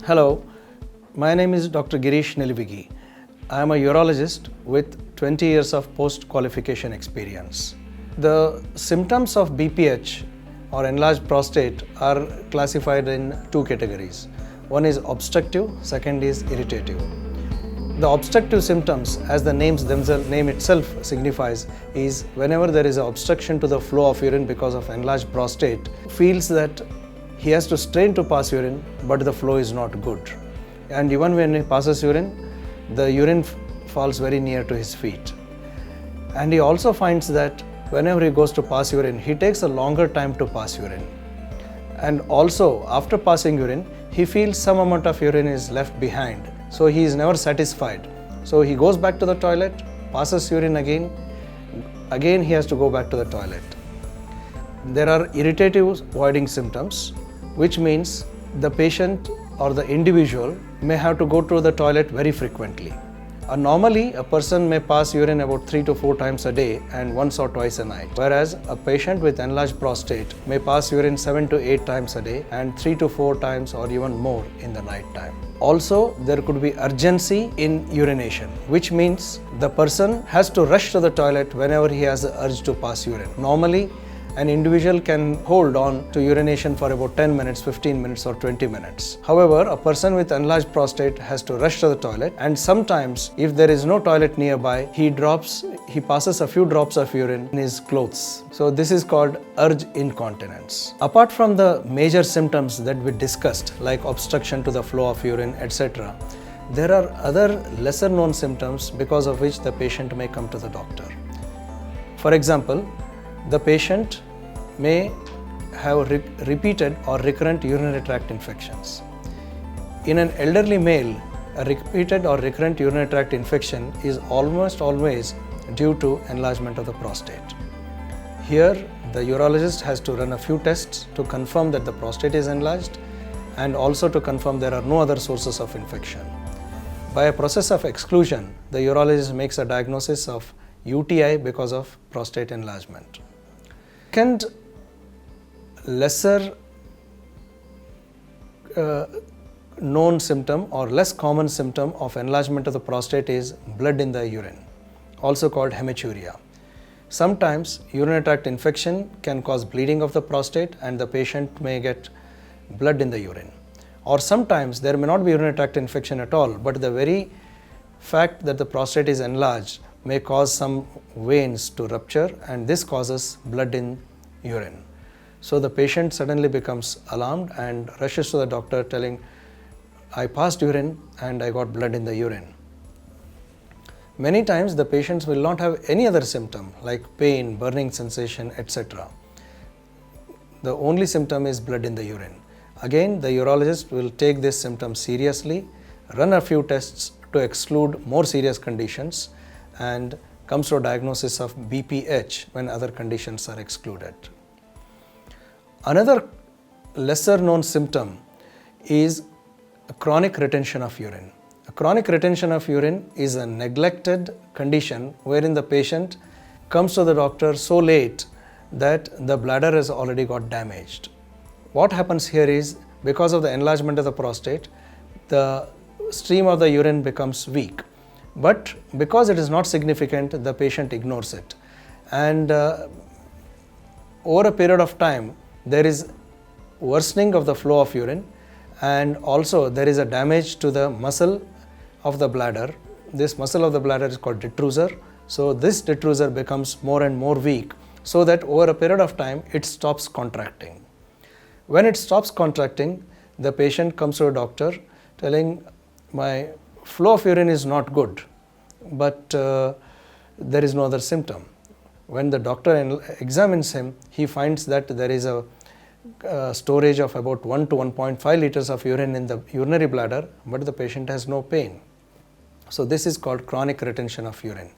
Hello, my name is Dr. Girish Nilivigi. I am a urologist with 20 years of post-qualification experience. The symptoms of BPH or enlarged prostate are classified in two categories. One is obstructive, second is irritative. The obstructive symptoms, as the name itself signifies, is whenever there is an obstruction to the flow of urine because of enlarged prostate, feels that he has to strain to pass urine, but the flow is not good. And even when he passes urine, the urine falls very near to his feet. And he also finds that whenever he goes to pass urine, he takes a longer time to pass urine. And also, after passing urine, he feels some amount of urine is left behind. So he is never satisfied. So he goes back to the toilet, passes urine again he has to go back to the toilet. There are irritative voiding symptoms, which means the patient or the individual may have to go to the toilet very frequently. Normally, a person may pass urine about 3 to 4 times a day and once or twice a night, whereas a patient with enlarged prostate may pass urine 7 to 8 times a day and 3 to 4 times or even more in the night time. Also, there could be urgency in urination, which means the person has to rush to the toilet whenever he has the urge to pass urine. Normally, an individual can hold on to urination for about 10 minutes, 15 minutes or 20 minutes. However, a person with enlarged prostate has to rush to the toilet, and sometimes if there is no toilet nearby, he passes a few drops of urine in his clothes. So this is called urge incontinence. Apart from the major symptoms that we discussed, like obstruction to the flow of urine, etc., there are other lesser known symptoms because of which the patient may come to the doctor. For example, the patient may have repeated or recurrent urinary tract infections. In an elderly male, a repeated or recurrent urinary tract infection is almost always due to enlargement of the prostate. Here, the urologist has to run a few tests to confirm that the prostate is enlarged and also to confirm there are no other sources of infection. By a process of exclusion, the urologist makes a diagnosis of UTI because of prostate enlargement. Second, lesser known symptom or less common symptom of enlargement of the prostate is blood in the urine, also called hematuria. Sometimes urinary tract infection can cause bleeding of the prostate and the patient may get blood in the urine. Or sometimes there may not be urinary tract infection at all, but the very fact that the prostate is enlarged may cause some veins to rupture, and this causes blood in urine. So the patient suddenly becomes alarmed and rushes to the doctor telling, I passed urine and I got blood in the urine. Many times the patients will not have any other symptom like pain, burning sensation, etc. The only symptom is blood in the urine. Again, the urologist will take this symptom seriously, run a few tests to exclude more serious conditions, and comes to a diagnosis of BPH when other conditions are excluded. Another lesser known symptom is a chronic retention of urine. A chronic retention of urine is a neglected condition wherein the patient comes to the doctor so late that the bladder has already got damaged. What happens here is, because of the enlargement of the prostate, the stream of the urine becomes weak. But because it is not significant, the patient ignores it. And over a period of time, there is worsening of the flow of urine, and also there is a damage to the muscle of the bladder. This muscle of the bladder is called detrusor. So this detrusor becomes more and more weak, so that over a period of time, it stops contracting. When it stops contracting, the patient comes to a doctor telling, my flow of urine is not good, but there is no other symptom. When the doctor examines him, he finds that there is a storage of about 1 to 1.5 liters of urine in the urinary bladder, but the patient has no pain. So this is called chronic retention of urine.